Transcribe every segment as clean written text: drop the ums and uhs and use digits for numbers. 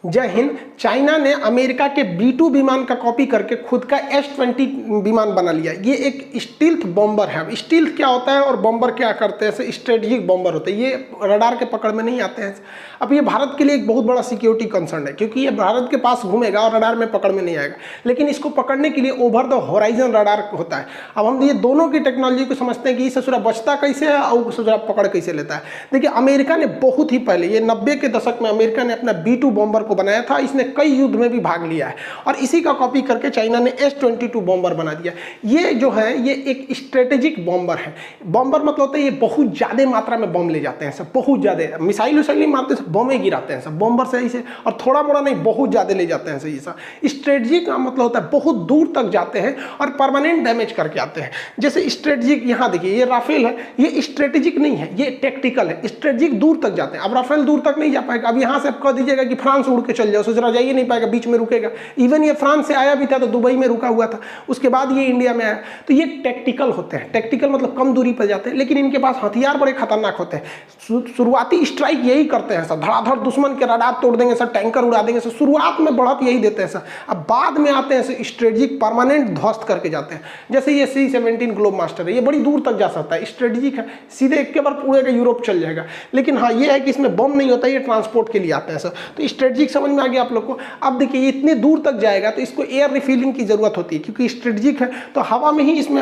जय हिंद। चाइना ने अमेरिका के B-2 विमान का कॉपी करके खुद का S-20 विमान बना लिया। ये एक स्टील्थ बॉम्बर है। स्टील्थ क्या होता है और बॉम्बर क्या करते हैं? स्ट्रेटेजिक बॉम्बर होते हैं। ये रडार के पकड़ में नहीं आते हैं। अब ये भारत के लिए एक बहुत बड़ा सिक्योरिटी कंसर्न है, क्योंकि ये भारत के पास घूमेगा और रडार में पकड़ में नहीं आएगा। लेकिन इसको पकड़ने के लिए ओवर द होराइजन रडार होता है। अब हम ये दोनों की टेक्नोलॉजी को समझते हैं कि इससे बचता कैसे है और उससे पकड़ कैसे लेता है। देखिए, अमेरिका ने बहुत ही पहले, ये 90 के दशक में अमेरिका ने अपना B-2 बॉम्बर को बनाया था। इसने कई युद्ध में भी भाग लिया है और इसी का कॉपी करके चाइना ने S-22 बॉम्बर बना दिया। ये जो है ये एक स्ट्रेटेजिक बॉम्बर है। बॉम्बर मतलब होता है ये बहुत ज्यादा मात्रा में बम ले जाते हैं सब, बहुत ज्यादा। मिसाइल नहीं मारते, सब बम गिराते हैं सब बॉम्बर से ऐसे, और थोड़ा मोड़ा नहीं, बहुत ज्यादा ले जाते हैं सही सा। स्ट्रेटेजिक का मतलब होता है बहुत दूर तक जाते हैं और परमानेंट डैमेज करके आते हैं। जैसे स्ट्रेटेजिक, यहाँ देखिए ये राफेल है, ये स्ट्रेटेजिक नहीं है, ये टेक्टिकल है। स्ट्रेटेजिक दूर तक जाते हैं। अब राफेल दूर तक नहीं जा पाएगा। अब यहाँ से आप कह दीजिएगा कि फ्रांस उड़ के चल जाओ, सोच रहा जाइए नहीं पाएगा, बीच में रुकेगा। इवन ये फ्रांस से आया भी था तो दुबई में रुका हुआ था, उसके बाद ये इंडिया में आया। तो ये टेक्टिकल होते हैं। टेक्टिकल मतलब कम दूरी पर जाते हैं, लेकिन इनके पास हथियार बड़े खतरनाक होते हैं। शुरुआती स्ट्राइक यही करते हैं सब, धड़ाधड़ दुश्मन के रडार तोड़ देंगे सर, टैंकर उड़ा देंगे सर। शुरुआत में बढ़त यही देते हैं सर। अब बाद में आते हैं सर स्ट्रेटेजिक, परमानेंट ध्वस्त करके जाते हैं। जैसे ये C-17 ग्लोब मास्टर है, ये बड़ी दूर तक जा सकता है, स्ट्रेटेजिक है, सीधे एक के बार पूरे का यूरोप चल जाएगा। लेकिन हाँ ये है कि इसमें बम नहीं होता, ये ट्रांसपोर्ट के लिए आते हैं सर। तो स्ट्रेटेजिक समझ में आ गया आप लोग को। अब देखिए ये इतने दूर तक जाएगा तो इसको एयर रिफिलिंग की जरूरत होती है, क्योंकि स्ट्रेटेजिक है तो हवा में ही इसमें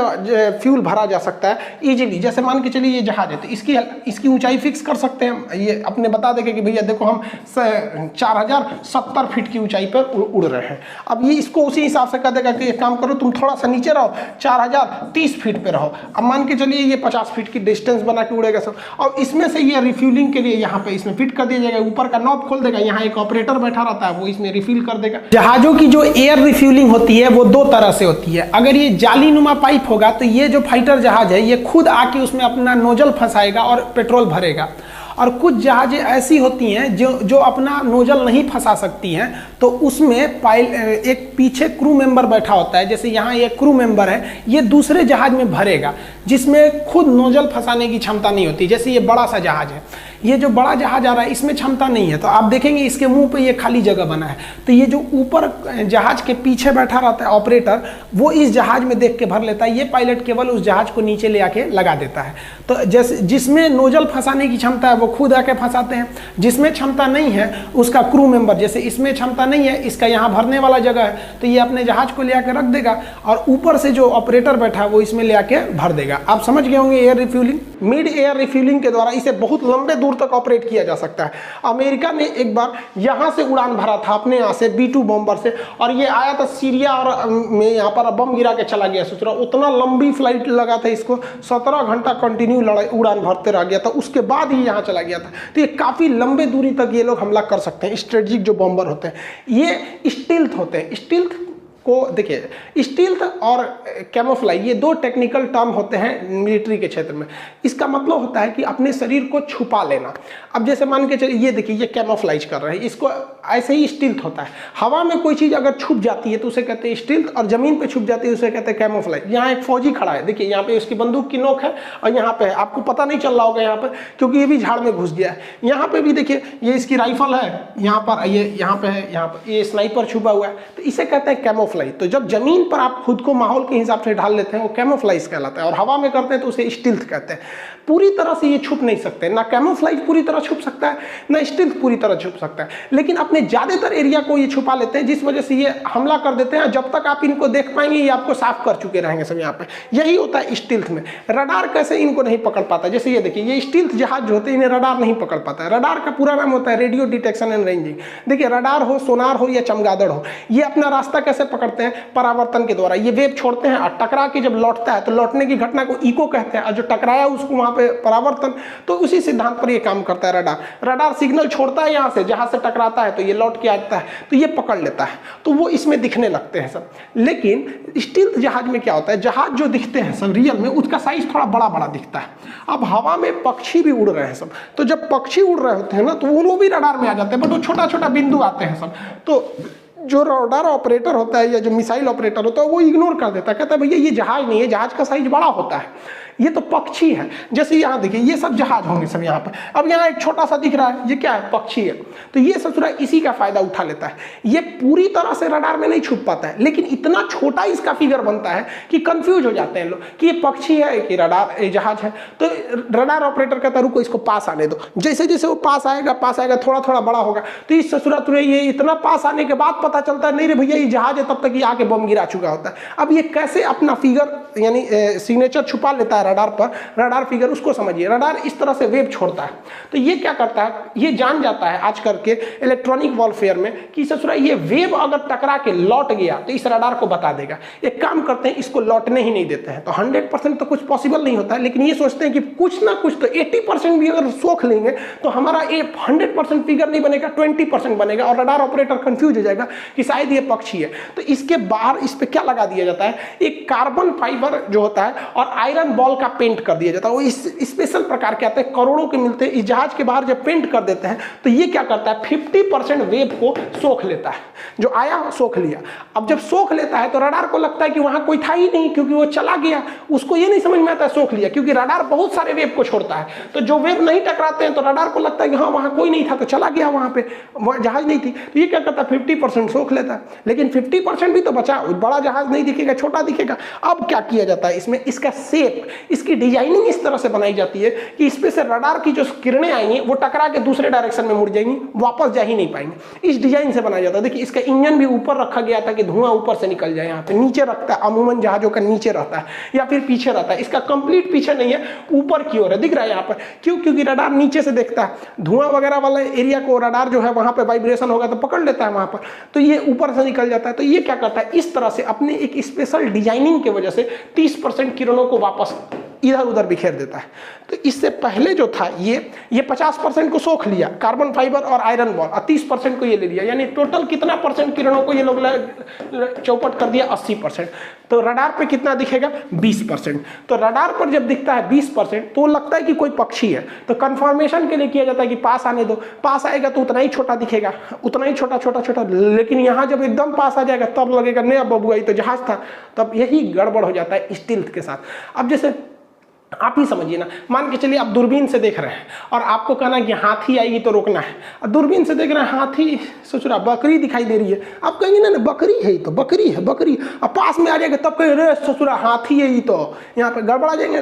फ्यूल भरा जा सकता है इजीली। जैसे मान के चलिए ये जहाज है तो इसकी ऊंचाई फिक्स कर सकते हैं। ये अपने बता देंगे कि भैया देखो हम 4070 फीट की ऊंचाई पर उड़ रहे हैं। अब ये इसको उसी हिसाब से कह देगा कि एक काम करो, तुम थोड़ा सा नीचे रहो, 4030 फीट पे रहो। अब मान के चलिए ये 50 फीट की डिस्टेंस बना के उड़ेगा सब। और इसमें से ये रिफ्यूलिंग के लिए यहाँ पे इसमें फिट कर दिया जाएगा, ऊपर का नॉब खोल देगा, यहाँ एक ऑपरेटर बैठा रहता है, वो इसमें रिफिल कर देगा। जहाजों की जो एयर रिफ्यूलिंग होती है वो दो तरह से होती है। अगर ये जाली नुमा पाइप होगा तो ये जो फाइटर जहाज है ये खुद आके उसमें अपना नोजल फंसाएगा और पेट्रोल भरेगा। और कुछ जहाजें ऐसी होती हैं जो अपना नोजल नहीं फंसा सकती हैं, तो उसमें एक पीछे क्रू मेंबर बैठा होता है। जैसे यहाँ ये क्रू मेंबर है, ये दूसरे जहाज में भरेगा जिसमें खुद नोजल फंसाने की क्षमता नहीं होती। जैसे ये बड़ा सा जहाज है, ये जो बड़ा जहाज आ रहा है इसमें क्षमता नहीं है, तो आप देखेंगे इसके मुंह पे ये खाली जगह बना है। तो ये जो ऊपर जहाज के पीछे बैठा रहता है ऑपरेटर, वो इस जहाज में देख के भर लेता है। ये पायलट केवल उस जहाज को नीचे ले आके लगा देता है। तो जैसे जिसमें नोजल फंसाने की क्षमता है वो खुद आके फंसाते हैं, जिसमें क्षमता नहीं है उसका क्रू मेंबर, जैसे इसमें क्षमता नहीं है, इसका यहाँ भरने वाला जगह है तो ये अपने जहाज को ले आके रख देगा और ऊपर से जो ऑपरेटर बैठा है वो इसमें ले आके भर देगा। आप समझ गए होंगे air refuelling. Mid air refuelling के द्वारा इसे बहुत लंबे दूर तक ऑपरेट किया जा सकता है। अमेरिका ने एक बार यहाँ से उड़ान भरा था अपने यहाँ से B-2 बॉम्बर से, और ये आया था सीरिया और में यहाँ पर बम गिरा के चला गया। सोच रहा उतना लंबी फ्लाइट लगा था इसको, 17 घंटा कंटिन्यू उड़ान भरते रह गया था, उसके बाद ही यहाँ चला गया था। तो ये काफी लंबे दूरी तक ये लोग हमला कर सकते हैं। स्ट्रेटेजिक जो बॉम्बर होते हैं ये स्टील्थ होते हैं। स्टील्थ को देखिए, स्टील्थ और कैमोफ्लाई ये दो टेक्निकल टर्म होते हैं मिलिट्री के क्षेत्र में। इसका मतलब होता है कि अपने शरीर को छुपा लेना। अब जैसे मान के चलिए ये देखिए ये कैमोफ्लाइज कर रहे हैं, इसको ऐसे ही स्टील्थ होता है। हवा में कोई चीज अगर छुप जाती है तो उसे कहते हैं स्टील्थ, और जमीन पे छुप जाती है उसे कहते हैं कैमोफ्लाइज। यहाँ एक फौजी खड़ा है, देखिए यहाँ पे उसकी बंदूक की नोक है और यहाँ पे है, आपको पता नहीं चल रहा होगा यहाँ पर क्योंकि ये भी झाड़ में घुस गया है। यहाँ पे भी देखिए ये इसकी राइफल है, यहाँ पर ये यहाँ पे है, यहाँ पर ये स्नाइपर छुपा हुआ है, तो इसे कहते हैं कैमोफ्लाइज। तो जब जमीन पर आप खुद को माहौल के हिसाब से ढाल लेते हैं वो कैमोफ्लाइज कहलाता है, और हवा में करते हैं तो उसे स्टील्थ कहते हैं। पूरी तरह से ये छुप नहीं सकते, ना कैमोफ्लाइज पूरी तरह छुप सकता है ना स्टील्थ पूरी तरह छुप सकता है, लेकिन अपने ज्यादातर एरिया को ये छुपा लेते हैं, जिस वजह से ये हमला कर देते हैं। जब तक आप इनको देख पाएंगे ये आपको साफ कर चुके रहेंगे सब। यहाँ पे यही होता है स्टील्थ में। रडार कैसे इनको नहीं पकड़ पाता, जैसे ये देखिए ये स्टील्थ जहाज जो होते हैं इन्हें रडार नहीं पकड़ पाता है। रडार का पूरा नाम होता है रेडियो डिटेक्शन एंड रेंजिंग। देखिए रडार हो, सोनार हो या चमगादड़ हो, ये अपना रास्ता कैसे पकड़ते हैं? परावर्तन के द्वारा। ये वेव छोड़ते हैं और टकरा के जब लौटता है तो लौटने की घटना को इको कहते हैं, और जो टकराया उसको वहां पे परावर्तन। तो उसी सिद्धांत पर ये काम करता है रडार। रडार सिग्नल छोड़ता है यहाँ से, जहां से टकराता है तो ये लौट के आता है तो ये पकड़ लेता है, तो वो इसमें दिखने लगते हैं सब। लेकिन स्टील्थ जहाज में क्या होता है, जहाज जो दिखते हैं सब रियल में उसका साइज थोड़ा बड़ा बड़ा दिखता है। अब हवा में पक्षी भी उड़ रहे हैं सब, तो जब पक्षी उड़ रहे होते हैं ना तो वो भी रडार में आ जाते हैं, बट वो छोटा छोटा बिंदु आते हैं सब। तो जो रडार ऑपरेटर होता है या जो मिसाइल ऑपरेटर होता है वो इग्नोर कर देता है, कहता है भैया ये जहाज नहीं है, जहाज का साइज बड़ा होता है। ये तो पक्षी है। जैसे यहाँ देखिए ये सब जहाज होंगे सब यहाँ पर, अब यहाँ एक छोटा सा दिख रहा है, ये क्या है, पक्षी है। तो ये ससुरा इसी का फायदा उठा लेता है। ये पूरी तरह से रडार में नहीं छुप पाता है, लेकिन इतना छोटा इसका फिगर बनता है कि कंफ्यूज हो जाते हैं लोग कि ये पक्षी है कि रडार जहाज है। तो रडार ऑपरेटर कहता है रुको इसको पास आने दो। जैसे जैसे वो पास आएगा थोड़ा थोड़ा बड़ा होगा, तो इस ससुरा तुरंत ये इतना पास आने के बाद पता चलता है नहीं रे भैया ये जहाज है, तब तक ये आके बम गिरा चुका होता है। अब ये कैसे अपना फिगर यानी सिग्नेचर छुपा लेता है रडार पर, रडार फिगर उसको समझिए। रडार इस तरह से वेव छोड़ता है, तो ये क्या करता है, ये जान जाता है आज करके इलेक्ट्रॉनिक वॉरफेयर में कि ससुरा ये वेव अगर टकरा के लौट गया तो इस रडार को बता देगा। एक काम करते हैं, इसको लौटने ही नहीं देते हैं। तो 100% तो कुछ पॉसिबल नहीं होता है, लेकिन ये सोचते हैं कि कुछ ना कुछ तो 80% भी अगर सोख लेंगे तो हमारा ये 100% फिगर नहीं बनेगा, 20% बनेगा, और रडार ऑपरेटर कंफ्यूज हो जाएगा कि शायद ये पक्षी है। तो इसके बाहर इस पे क्या लगा दिया जाता है, एक कार्बन फाइबर जो होता है और आयरन बॉल का पेंट कर दिया जाता है। वो इस स्पेशल प्रकार के आते हैं, करोड़ों के मिलते हैं। इस जहाज के बाहर जब पेंट कर देते हैं तो ये क्या करता है, 50% वेव को सोख लेता है। जो आया सोख लिया। अब जब सोख लेता है तो रडार को लगता है कि वहां कोई था ही नहीं, क्योंकि वो चला गया। उसको ये नहीं समझ में आता है सोख लिया, क्योंकि रडार बहुत सारे वेव को छोड़ता है। तो जो वेव नहीं टकराते हैं तो रडार को लगता है कि हाँ वहां कोई नहीं था तो चला गया, वहां पे जहाज नहीं थी। तो ये क्या करता है, 50% सोख लेता है, लेकिन 50% भी तो बचा, बड़ा जहाज नहीं दिखेगा, छोटा दिखेगा। अब क्या किया जाता है इसमें, इसका शेप, इसकी डिजाइनिंग इस तरह से बनाई जाती है कि इसमें से रडार की जो किरणें आएंगी वो टकरा के दूसरे डायरेक्शन में मुड़ जाएंगी, वापस जा ही नहीं पाएंगे। इस डिजाइन से बनाया जाता है। देखिए इसका इंजन भी ऊपर रखा गया था कि धुआं ऊपर से निकल जाए। यहाँ पे नीचे रखता है, अमूमन जहाजों का नीचे रहता है या फिर पीछे रहता है। इसका कंप्लीट पीछे नहीं है, ऊपर की ओर है, दिख रहा है यहाँ पर। क्यों, क्योंकि रडार नीचे से देखता है। धुआं वगैरह वाले एरिया को रडार जो है वहां पे वाइब्रेशन होगा तो पकड़ लेता है वहां पर, तो ये ऊपर से निकल जाता है। तो ये क्या करता है, इस तरह से अपने एक स्पेशल डिजाइनिंग की वजह से 30% किरणों को वापस इधर उधर बिखेर देता है। तो इससे पहले जो था ये 50% को सोख लिया, कार्बन फाइबर और आयरन बॉल, और 30% को ये ले लिया। यानी टोटल कितना परसेंट किरणों को ये लोग चौपट कर दिया, 80%। तो रडार पे कितना दिखेगा, 20%। तो रडार पर जब दिखता है 20% तो लगता है कि कोई पक्षी है। तो कंफर्मेशन के लिए किया जाता है कि पास आने दो, पास आएगा तो उतना ही छोटा दिखेगा, उतना ही छोटा छोटा छोटा। लेकिन यहाँ जब एकदम पास आ जाएगा तब लगेगा नया बबुआ ये तो जहाज था। तब यही गड़बड़ हो जाता है स्टील्थ के साथ। अब जैसे आप ही समझिए ना, मान के चलिए आप दूरबीन से देख रहे हैं और आपको कहना है कि हाथी आएगी तो रोकना है। और दूरबीन से देख रहे हैं हाथी, सोच रहा बकरी दिखाई दे रही है, आप कहेंगे ना बकरी है ये तो, बकरी है बकरी। अब पास में आ जाएगा तब कहेंगे रे ससुरा हाथी है ये तो, यहाँ पर गड़बड़ा जाएंगे,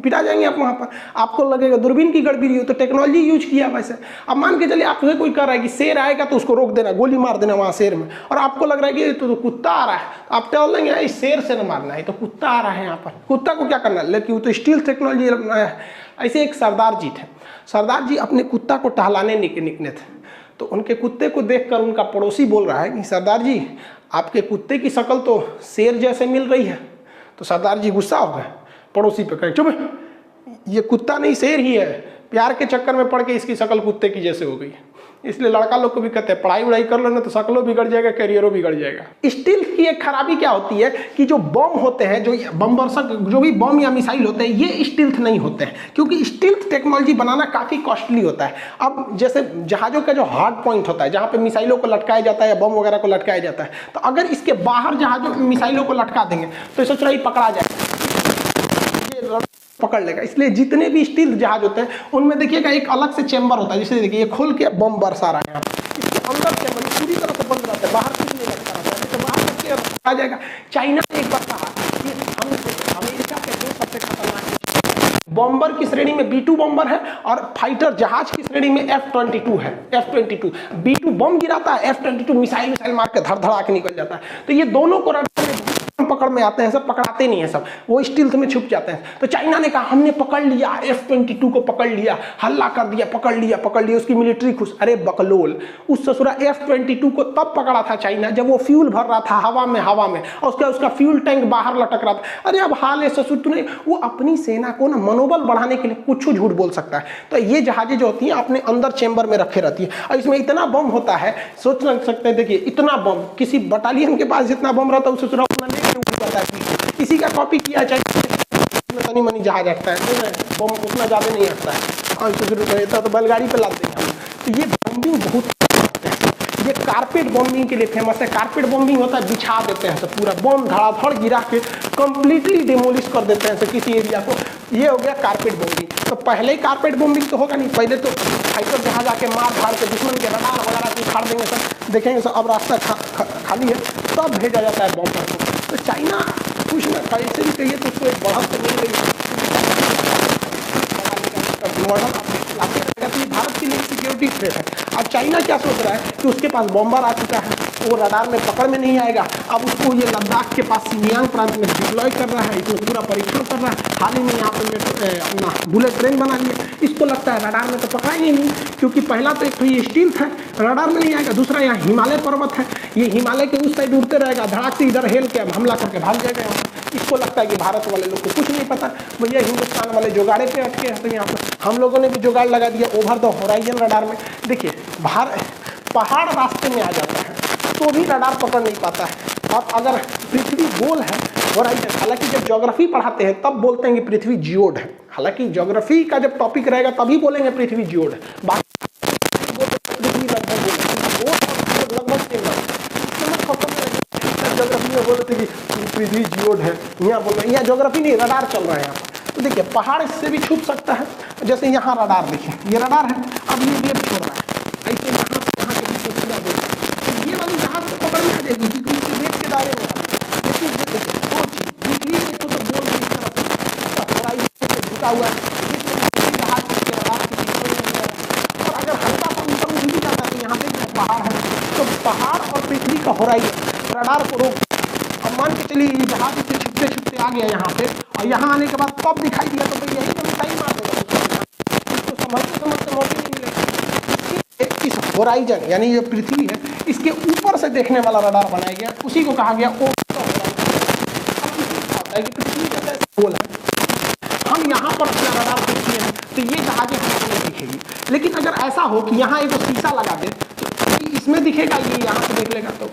पिटा जाएंगे आप वहाँ पर। आपको लगेगा दूरबीन की गड़बड़ी हो, तो टेक्नोलॉजी यूज किया वैसे। अब मान के चलिए आपसे कोई कह रहा है कि शेर आएगा तो उसको रोक देना, गोली मार देना वहाँ शेर में, और आपको लग रहा है कि तो कुत्ता आ रहा है, आप टहल लेंगे इस शेर से न मारना है, तो कुत्ता आ रहा है यहाँ पर, कुत्ता को क्या करना है, लेकिन वो तो स्टील टेक्नोलॉजी अपनाया है। ऐसे एक सरदार जी थे, सरदार जी अपने कुत्ता को टहलाने निकले थे। तो उनके कुत्ते को देखकर उनका पड़ोसी बोल रहा है कि सरदार जी आपके कुत्ते की शक्ल तो शेर जैसे मिल रही है। तो सरदार जी गुस्सा हो गए, पड़ोसी पे कहे चुप, ये कुत्ता नहीं शेर ही है, प्यार के चक्कर में पड़ के इसकी शक्ल कुत्ते की जैसे हो गई। इसलिए लड़का लोग को भी कहते हैं पढ़ाई वढ़ाई कर लेना तो शक्लों बिगड़ जाएगा, करियरों बिगड़ जाएगा। स्टील्थ की एक खराबी क्या होती है कि जो बम होते हैं, जो बमवर्षक जो भी बम या मिसाइल होते हैं, ये स्टील्थ नहीं होते हैं, क्योंकि स्टील्थ टेक्नोलॉजी बनाना काफ़ी कॉस्टली होता है। अब जैसे जहाज़ों का जो हार्ड पॉइंट होता है, जहाँ पे मिसाइलों को लटकाया जाता है या बम वगैरह को लटकाया जाता है, तो अगर इसके बाहर जहाज़ों मिसाइलों को लटका देंगे तो सोच रहा पकड़ा जाएगा, पकड़ लेगा। इसलिए जितने भी स्टील जहाज होते हैं उनमें देखिएगा एक अलग से चेंबर होता है। जैसे देखिए ये खोल के बम बरसा रहा है, यहाँ इसके अंदर चेंबर पूरी तरह से बंद रहता है, बाहर कुछ नहीं लगता रहता है, तो बाहर आ जाएगा। चाइना ने एक बार कहा कि हम अमेरिका के दो सबसे खतरनाक बॉम्बर की श्रेणी में B2 बॉम्बर है और फाइटर जहाज की श्रेणी में F-22 है। F-22 B2 बम गिराता है, F-22 मिसाइल मार के धड़-धड़ा के निकल जाता है। तो ये दोनों को पकड़ में आते हैं, सब पकड़ाते नहीं है, सब वो स्टील्थ में छुप जाते हैं। तो चाइना ने कहा हमने पकड़ लिया, F-22 को पकड़ लिया, हल्ला कर दिया, पकड़ लिया, उसकी मिलिट्री खुश। अरे बकलोल, उस ससुरा F-22 को तब पकड़ा था चाइना जब वो फ्यूल भर रहा था हवा में, और उसका फ्यूल टैंक बाहर लटक रहा था। अरे अब हाल है ससुर तूने, वो अपनी सेना को ना मनोबल बढ़ाने के लिए कुछ झूठ बोल सकता है। तो ये जहाजें जो होती हैं अपने अंदर चेंबर में रखे रहती है, और इसमें इतना बम होता है, सोच नहीं सकते हैं। देखिए इतना बम, किसी बटालियन के पास जितना बम रहता है उस ससुरा उतना किसी का कॉपी किया चाहिए, तनी मनी जहाज रखता है, बम उतना ज़्यादा नहीं रखता है, तो बैलगाड़ी पे लाते हैं हम। तो ये बॉम्बिंग बहुत, ये कारपेट बॉम्बिंग के लिए फेमस है। कारपेट बॉम्बिंग होता है बिछा देते हैं सब, पूरा बम धड़ाधड़ गिरा के कंप्लीटली डिमोलिश कर देते हैं किसी एरिया को। ये हो गया कारपेट बॉम्बिंग। तो पहले ही कारपेट बॉम्बिंग तो होगा नहीं, पहले तो फाइटर जहाज आके मार धाड़ के दुश्मन के रडार वगैरह की उखाड़ देंगे सर, देखेंगे सर अब रास्ता खाली है, तब भेजा जाता है बॉम्बर को। तो चाइना कुछ ना कैसे भी कहिए तो उसको एक बढ़त तो मिल गई भारत के लिए सिक्योरिटी थ्रेट है। अब चाइना क्या सोच रहा है कि उसके पास बॉम्बर आ चुका है, वो रडार में पकड़ में नहीं आएगा, अब उसको ये लद्दाख के पास सिंजियांग प्रांत में डिप्लॉय कर रहा है, इसमें पूरा परीक्षण कर रहा है। हाल ही में यहाँ पे अपना बुलेट ट्रेन बना लिया, इसको लगता है रडार में तो पकड़ाएंगे नहीं, क्योंकि पहला तो एक तो ये स्टील है, रडार में नहीं आएगा, दूसरा यहाँ हिमालय पर्वत है, ये हिमालय के उस साइड उड़ते रहेगा, धड़ाक से इधर हेल के हमला करके भाग जाएगा यहाँ। इसको लगता है कि भारत वाले लोग को कुछ नहीं पता, भैया हिंदुस्तान वाले जुगाड़े पे अटके हैं। तो यहाँ पर हम लोगों ने भी जुगाड़ लगा दिया ओवर द होराइजन रडार में। देखिए पहाड़ रास्ते में आ जाता है तो भी रडार पकड़ नहीं पाता है। और अगर पृथ्वी गोल है होराइजन, हालांकि जब ज्योग्राफी पढ़ाते हैं तब बोलते हैं कि पृथ्वी जियोड है, हालांकि ज्योग्राफी का जब टॉपिक रहेगा तभी बोलेंगे पृथ्वी जियोड है, पृथ्वी लगभग ज्योग्राफी में बोलते कि पृथ्वी जियोड है, यहाँ बोल रहे हैं, यहाँ ज्योग्राफी नहीं रडार चल रहा है यहाँ पर। तो देखिए पहाड़ इससे भी छुप सकता है, जैसे यहाँ रडार देखिए, ये रडार है, अब ये वेब छोड़ रहा है, ऐसे यहाँ के बीच में पूरा वेब, तो ये वाली जहाज को पकड़ में आ जाएगी क्योंकि इसके वेब के दायरे में है। लेकिन दो चीज दूसरी देखो तो बोल रही तरफ झुका हुआ है, जहाज के रडार के बीच में, और अगर हल्का सा ऊपर उठ भी जाता है तो यहाँ पे पहाड़ है, तो पहाड़ और पृथ्वी का होराइजन रडार को रोक। अब मान के चलिए ये जहाज से छुपते छुपते आ गया यहाँ पे, और यहाँ आने के बाद तब दिखाई दिया तो भाई यही तो मिसाइल मार देगा, इसको समझते मौके नहीं मिलेगा। इस होराइजन यानी ये पृथ्वी है, इसके ऊपर से देखने वाला रडार बनाया गया, उसी को कहा गया कि पृथ्वी जैसे गोल है, हम यहाँ पर अपना रडार देखते हैं तो ये जहाजें हमको नहीं दिखेगी। लेकिन अगर ऐसा हो कि यहाँ एक शीशा लगा दे तो इसमें दिखेगा, ये यहाँ से देख लेगा, तो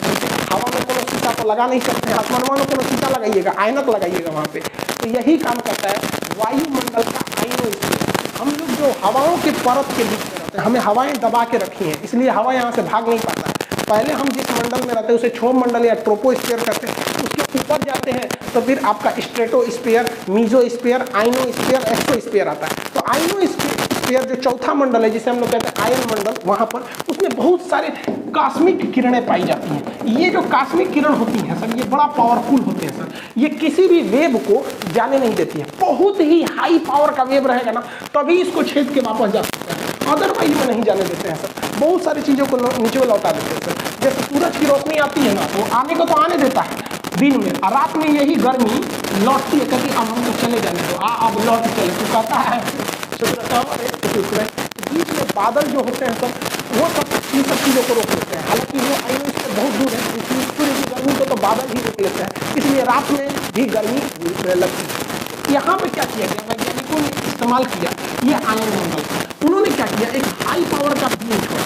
हवा में कोनो शीशा तो लगा नहीं सकते, आसमान में कोनो शीशा लगाइएगा, ऐनक लगाइएगा वहाँ पे। तो यही काम करता है वायुमंडल का आयनोस्फीयर। हम लोग जो हवाओं के परत के बीच में रहते हैं, हमें हवाएं दबा के रखी हैं, इसलिए हवा यहाँ से भाग नहीं पाता है। पहले हम जिस मंडल में रहते हैं उसे क्षोभ मंडल या ट्रोपोस्फीयर कहते हैं, उसके ऊपर जाते हैं तो फिर आपका स्ट्रेटोस्फीयर, मीजोस्फीयर, आयनोस्फीयर, एक्सोस्फीयर आता है। तो आयनोस्फीयर जो चौथा मंडल है जिसे हम लोग कहते हैं आयन मंडल, वहाँ पर उसमें बहुत सारे कॉस्मिक किरणें पाई जाती हैं। ये जो कॉस्मिक किरण होती हैं सर, ये बड़ा पावरफुल होते हैं सर, ये किसी भी वेव को जाने नहीं देती है। बहुत ही हाई पावर का वेव रहेगा ना तभी इसको छेद के वापस जा सकता है, अदरवाइज में नहीं जाने देते हैं सर। बहुत सारी चीज़ों को नीचे लौटा देते हैं सर, जैसे सूरज की रोशनी आती है ना, वो आने को तो आने देता है दिन में, और रात में यही गर्मी लौटती है, कहती अब हम तो चले जाने दो, अब लौट चले, तो कहता है बीच में बादल जो होते हैं सर, वो सब इन सब चीज़ों को रोक लेते हैं। हालांकि वो आयन से बहुत दूर है, इसलिए सूर्य की गर्मी को तो बादल ही रोक लेते हैं, इसलिए रात में भी गर्मी लगती है। यहाँ पे क्या किया गया, वैज्ञानिकों ने इस्तेमाल किया ये आयन मंडल। उन्होंने क्या किया, एक हाई पावर का बीम छोड़ा,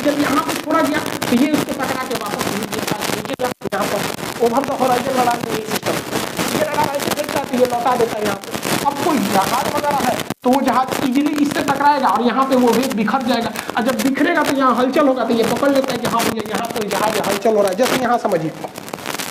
जब यहाँ पे छोड़ा गया तो ये उसको टकरा के वापस यहाँ पर ओवर द होराइजन रडार में सिस्टम, ये रडार ऐसे देखता है तो ये लौटा देता है यहाँ पे। अब कोई जहाज वगैरह है तो वो जहाज इजीली इससे टकराएगा और यहाँ पे वो वेग बिखर जाएगा, और जब बिखरेगा तो यहाँ हलचल होगा तो ये पकड़ लेता है कि हाँ भैया यहाँ कोई जहाज हलचल हो रहा है। जैसे यहाँ समझिए,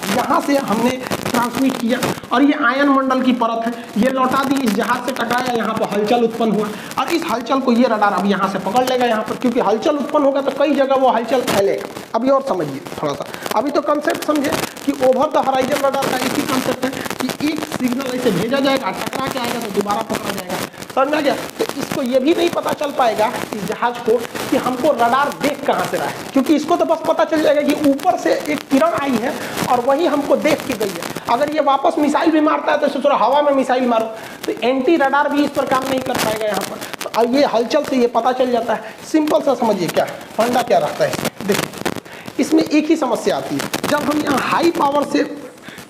यहाँ से हमने ट्रांसमिट किया और ये आयन मंडल की परत है, ये लौटा दी, इस जहाज से टकराया, यहाँ पर हलचल उत्पन्न हुआ, और इस हलचल को ये रडार अब यहाँ से पकड़ लेगा यहाँ पर, क्योंकि हलचल उत्पन्न होगा तो कई जगह वो हलचल फैलेगा। अभी और समझिए थोड़ा सा, अभी तो कंसेप्ट समझे कि ओवर द होराइजन रडार का एक ही कंसेप्ट है कि एक सिग्नल ऐसे भेजा जाएगा, टकरा के आएगा तो दोबारा पकड़ा जाएगा, समझ में आ गया। तो इसको ये भी नहीं पता चल पाएगा इस जहाज को कि हमको रडार देख कहाँ से रहा है, क्योंकि इसको तो बस पता चल जाएगा कि ऊपर से एक किरण आई है और वही हमको देख के गई है। अगर ये वापस मिसाइल भी मारता है तो सोचो हवा में मिसाइल मारो, तो एंटी रडार भी इस पर काम नहीं कर पाएगा यहाँ पर। तो ये हलचल से ये पता चल जाता है। सिंपल सा समझिए क्या फंडा क्या रहता है इसमें। देखिए इसमें एक ही समस्या आती है, जब हम यहाँ हाई पावर से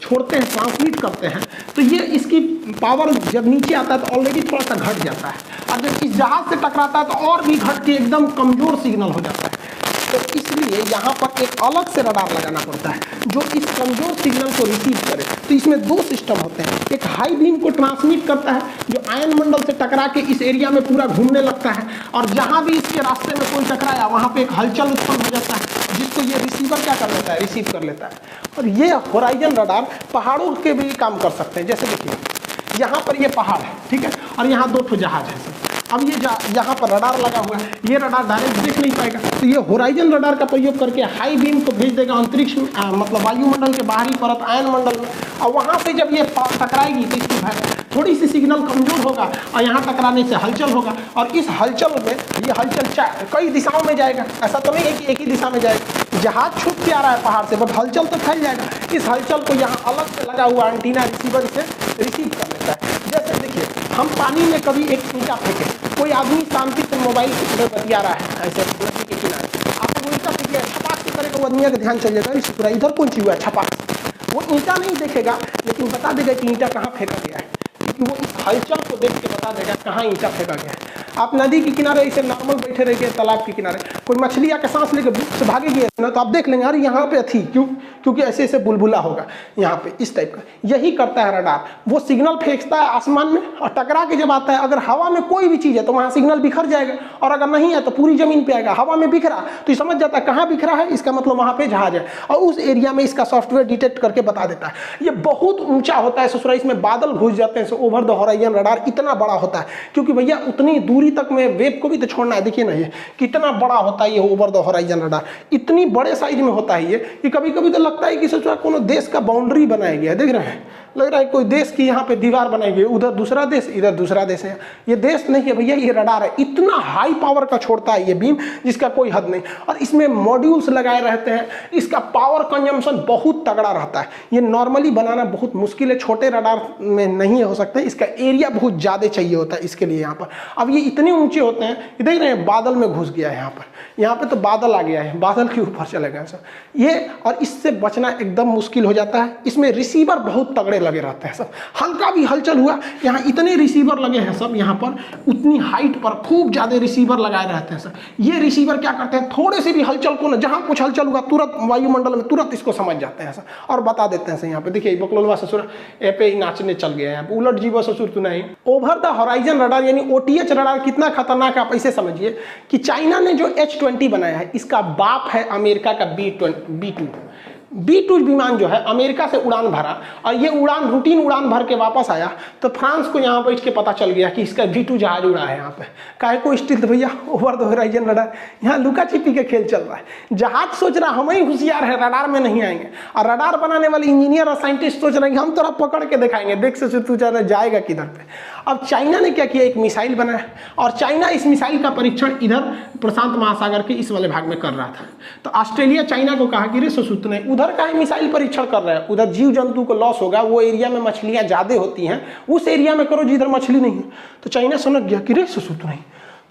छोड़ते हैं, ट्रांसमिट करते हैं, तो ये इसकी पावर जब नीचे आता है तो ऑलरेडी थोड़ा सा घट जाता है, और जब इस जहाज से टकराता है तो और भी घट के एकदम कमज़ोर सिग्नल हो जाता है। तो इसलिए यहाँ पर एक अलग से रडार लगाना पड़ता है जो इस कमज़ोर सिग्नल को रिसीव करे। तो इसमें दो सिस्टम होते हैं, एक हाई बीम को ट्रांसमिट करता है जो आयन मंडल से टकरा के इस एरिया में पूरा घूमने लगता है, और जहाँ भी इसके रास्ते में कोई टकराया वहाँ पे एक हलचल उत्पन्न हो जाता है जिसको ये रिसीवर क्या कर लेता है, रिसीव कर लेता है। और ये होराइजन रडार पहाड़ों के भी काम कर सकते हैं। जैसे देखिए यहाँ पर ये पहाड़ है, ठीक है, और यहाँ 2 ठो जहाज है सर। अब ये यहाँ पर रडार लगा हुआ है, ये रडार डायरेक्ट देख नहीं पाएगा, तो ये होराइजन रडार का प्रयोग करके हाई बीम को भेज देगा अंतरिक्ष में, मतलब वायुमंडल के बाहरी परत आयन मंडल में, और वहाँ से जब ये टकराएगी तो इसकी थोड़ी सी सिग्नल कमजोर होगा और यहाँ टकराने से हलचल होगा, और इस हलचल में ये हलचल कई दिशाओं में जाएगा, ऐसा तो नहीं है कि एक ही दिशा में जाएगा। जहाज छूट के आ रहा है पहाड़ से, बट हलचल तो फैल जाएगा। इस हलचल को यहाँ अलग से लगा हुआ एंटीना रिसीवर से रिसीव कर लेता है। जैसे देखिए, हम पानी में कभी एक ईंटा फेंके, कोई आदमी शांति से मोबाइल से बतिया रहा है ऐसे नदी के किनारे, आप लोग ईंटा फेंकिए, छपाक से करेगा, वो आदमी का ध्यान चल जाएगा, इस पूरा इधर कौन चीज हुआ है, छपाक। वो ईंटा नहीं देखेगा, लेकिन बता देगा कि ईंटा कहाँ फेंका गया है, क्योंकि वो इस हलचल को देख के बता देगा कहाँ ईंटा फेंका गया है। आप नदी के किनारे ऐसे नॉर्मल बैठे रहिए, तालाब के किनारे, कोई मछली आके सांस लेके बुक से भागेगी ना, तो आप देख लेंगे अरे यहाँ पे थी, क्यों? क्योंकि ऐसे ऐसे बुलबुला होगा यहाँ पे, इस टाइप का। यही करता है रडार, वो सिग्नल फेंकता है आसमान में, और टकरा के जब आता है, अगर हवा में कोई भी चीज़ है तो वहाँ सिग्नल बिखर जाएगा, और अगर नहीं है तो पूरी जमीन पे आएगा। हवा में बिखरा तो समझ जाता है कहाँ बिखरा है, इसका मतलब वहाँ पे जहाज है, और उस एरिया में इसका सॉफ्टवेयर डिटेक्ट करके बता देता है। ये बहुत ऊंचा होता है ससुरा, इसमें बादल घुस जाते हैं। ओवर द हॉराइजन रडार इतना बड़ा होता है, क्योंकि भैया उतनी दूरी तक में वेब को भी तो छोड़ना है। देखिए ना ये कितना बड़ा होता है, ये ओवर द हॉराइजन रडार इतनी बड़े साइज में होता है ये, कि कभी कभी तो लगता है कि ससुरा कोनो देश का बाउंड्री बनाया गया है। देख रहे हैं, लग रहा है कोई देश की यहाँ पे दीवार बनाई गई, उधर दूसरा देश, इधर दूसरा देश है। ये देश नहीं है भैया, ये रडार है। इतना हाई पावर का छोड़ता है ये बीम, जिसका कोई हद नहीं, और इसमें मॉड्यूल्स लगाए रहते हैं। इसका पावर कंजम्पशन बहुत तगड़ा रहता है। ये नॉर्मली बनाना बहुत मुश्किल है, छोटे रडार में नहीं हो सकते। इसका एरिया बहुत ज़्यादा चाहिए होता है इसके लिए। यहाँ पर अब ये इतने ऊंचे होते हैं, देख रहे हैं बादल में घुस गया है यहाँ पे तो बादल आ गया है, बादल के ऊपर चले गए सर ये, और इससे बचना एकदम मुश्किल हो जाता है। इसमें रिसीवर बहुत तगड़े लगे रहते हैं सब, हल्का भी हलचल हुआ, यहाँ इतने रिसीवर लगे हैं सब, यहाँ पर उतनी हाइट पर खूब ज़्यादा रिसीवर लगाए रहते हैं सर। ये रिसीवर क्या करते हैं, थोड़े से भी हलचल को ना, जहाँ कुछ हलचल हुआ तुरंत वायुमंडल में तुरंत इसको समझ जाते हैं सर, और बता देते हैं सर। यहाँ पे देखिए बकलोलवा ससुर ए पे नाचने चल गया है, यहाँ पे उलट जीवो ससुर तू नहीं। ओवर द हॉराइजन रडार यानी OTH रडार कितना खतरनाक है आप ऐसे समझिए कि चाइना ने जो H-20 बनाया है, इसका बाप है अमेरिका का B-2 विमान जो है, अमेरिका से उड़ान भरा, और ये उड़ान रूटीन उड़ान भर के वापस आया, तो फ्रांस को यहाँ बैठ के पता चल गया कि इसका B-2 जहाज उड़ा है। यहाँ पे काहे को स्टिल्थ भैया, ओवर द हॉराइजन रडार, यहाँ लुका छिपी के खेल चल रहा है। जहाज सोच रहा हम ही होशियार है, रडार में नहीं आएंगे, और रडार बनाने वाले इंजीनियर और साइंटिस्ट सोच रहे हैं हम तोरा पकड़ के दिखाएंगे, देख से तू जाएगा किधर पे। अब चाइना ने क्या किया, एक मिसाइल बनाया, और चाइना इस मिसाइल का परीक्षण इधर प्रशांत महासागर के इस वाले भाग में कर रहा था। तो ऑस्ट्रेलिया चाइना को कहा कि रे ससुत नहीं, उधर का मिसाइल परीक्षण कर रहा है, उधर जीव जंतु को लॉस होगा, वो एरिया में मछलियां ज्यादा होती हैं, उस एरिया में करो जिधर मछली नहीं है। तो चाइना समझ गया कि रे ससुत नहीं,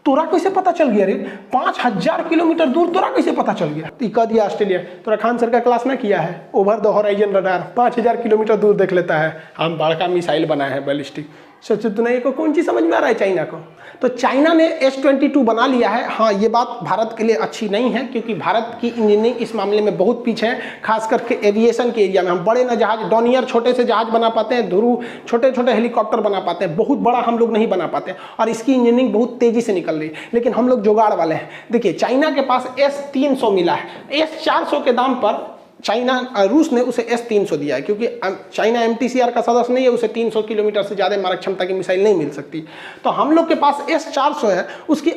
तोरा कैसे पता चल गया रे, 5000 किलोमीटर दूर तोरा कैसे पता चल गया। तो कह दिया ऑस्ट्रेलिया, तोरा खान सर का क्लास ना किया है, over the horizon radar 5000 kilometre दूर देख लेता है, हम बड़का मिसाइल बनाए हैं बैलिस्टिक। सोचो तो नहीं को कौन चीज़ समझ में आ रहा है चाइना को। तो चाइना ने H-22 बना लिया है। हाँ, ये बात भारत के लिए अच्छी नहीं है, क्योंकि भारत की इंजीनियरिंग इस मामले में बहुत पीछे है, खास करके एविएशन के एरिया में। हम बड़े न जहाज, डॉनियर छोटे से जहाज बना पाते हैं, ध्रुव छोटे छोटे हेलीकॉप्टर बना पाते हैं, बहुत बड़ा हम लोग नहीं बना पाते, और इसकी इंजीनियरिंग बहुत तेजी से निकल रही है। लेकिन हम लोग जुगाड़ वाले हैं। देखिए चाइना के पास S-300 मिला है, S-400 के दाम पर रूस ने उसे S-300 दिया है, क्योंकि चाइना MTCR का सदस्य नहीं है, उसे 300 किलोमीटर से ज़्यादा मारक क्षमता की मिसाइल नहीं मिल सकती। तो हम लोग के पास S-400 है, उसकी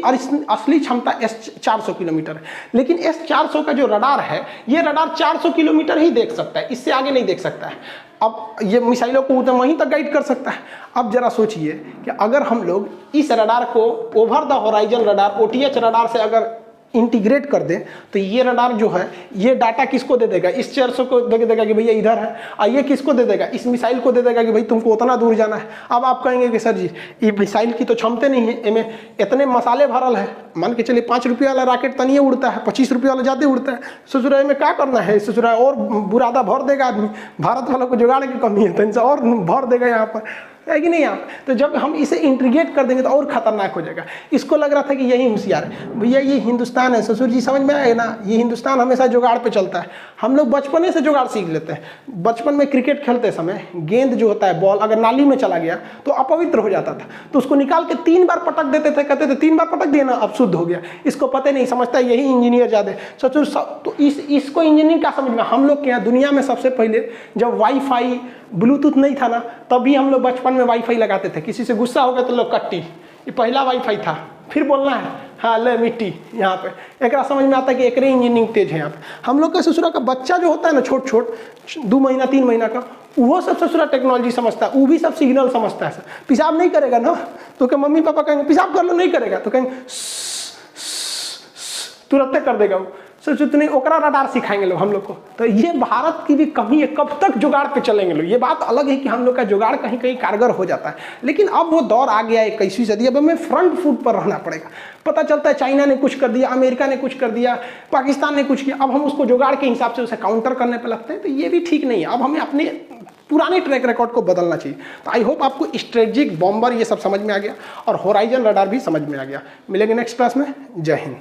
असली क्षमता S-400 किलोमीटर है। लेकिन S-400 का जो रडार है, ये रडार 400 किलोमीटर ही देख सकता है, इससे आगे नहीं देख सकता है। अब ये मिसाइलों को उतना वहीं तक गाइड कर सकता है। अब जरा सोचिए कि अगर हम लोग इस रडार को over the horizon radar OTH radar से अगर इंटीग्रेट कर दे, तो ये रडार जो है, ये डाटा किसको दे देगा, इस 400 को दे देगा कि भैया इधर है, और ये किसको दे देगा, इस मिसाइल को दे देगा कि भाई तुमको उतना दूर जाना है। अब आप कहेंगे कि सर जी ये मिसाइल की तो क्षमता नहीं है, इनमें इतने मसाले भरल है, मान के चलिए 5 रुपये वाला रॉकेट तनिए उड़ता है, 25 रुपये वाला ज़्यादा उड़ता है, ससुराल में क्या करना है, ससुराल और बुरादा भर देगा आदमी, भारत वालों को जुगाड़ की कमी है तो इनसे और भर देगा यहाँ पर, है कि नहीं आप। तो जब हम इसे इंटीग्रेट कर देंगे तो और खतरनाक हो जाएगा। इसको लग रहा था कि यही होशियार है, भैया ये हिंदुस्तान है, ससुर जी समझ में आए ना, ये हिंदुस्तान हमेशा जुगाड़ पे चलता है। हम लोग बचपने से जुगाड़ सीख लेते हैं। बचपन में क्रिकेट खेलते समय गेंद जो होता है, बॉल अगर नाली में चला गया तो अपवित्र हो जाता था, तो उसको निकाल के 3 बार पटक देते थे, कहते थे 3 बार पटक दिया ना अब शुद्ध हो गया। इसको पता नहीं, समझता है यही इंजीनियर ज़्यादा ससुर। तो इसको इंजीनियरिंग क्या समझ में, हम लोग के यहाँ दुनिया में सबसे पहले जब वाईफाई ब्लूटूथ नहीं था ना, तभी हम लोग बचपन में वाईफाई लगाते थे, किसी से गुस्सा हो गया तो लोग कट्टी, ये पहला वाईफाई था, फिर बोलना है हाँ ले मिट्टी यहाँ पे। एक समझ में आता है कि एक इंजीनियरिंग तेज है यहाँ पे। हम लोग का ससुरा का बच्चा जो होता है ना छोट छोट 2 महीना 3 महीना का, वो सब ससुरा टेक्नोलॉजी समझता है, वो भी सब सिग्नल समझता है। पेशाब नहीं करेगा ना तो क्या मम्मी पापा कहेंगे पेशाब कर लो, नहीं करेगा तो कहेंगे तुरंत कर देगा वो। सोचो तो नहीं, ओकरा रडार सिखाएंगे लोग हम लोग को। तो ये भारत की भी कमी है, कब तक जुगाड़ पे चलेंगे लोग। ये बात अलग है कि हम लोग का जुगाड़ कहीं कहीं कारगर हो जाता है, लेकिन अब वो दौर आ गया है 21वीं सदी, अब हमें फ्रंट फुट पर रहना पड़ेगा। पता चलता है चाइना ने कुछ कर दिया, अमेरिका ने कुछ कर दिया, पाकिस्तान ने कुछ किया, अब हम उसको जुगाड़ के हिसाब से उसे काउंटर करने पर लगते हैं, तो ये भी ठीक नहीं है। अब हमें अपने पुराने ट्रैक रिकॉर्ड को बदलना चाहिए। तो आई होप आपको स्ट्रेटेजिक बॉम्बर ये सब समझ में आ गया और होराइजन रडार भी समझ में आ गया। मिलेंगे नेक्स्ट क्लास में। जय हिंद।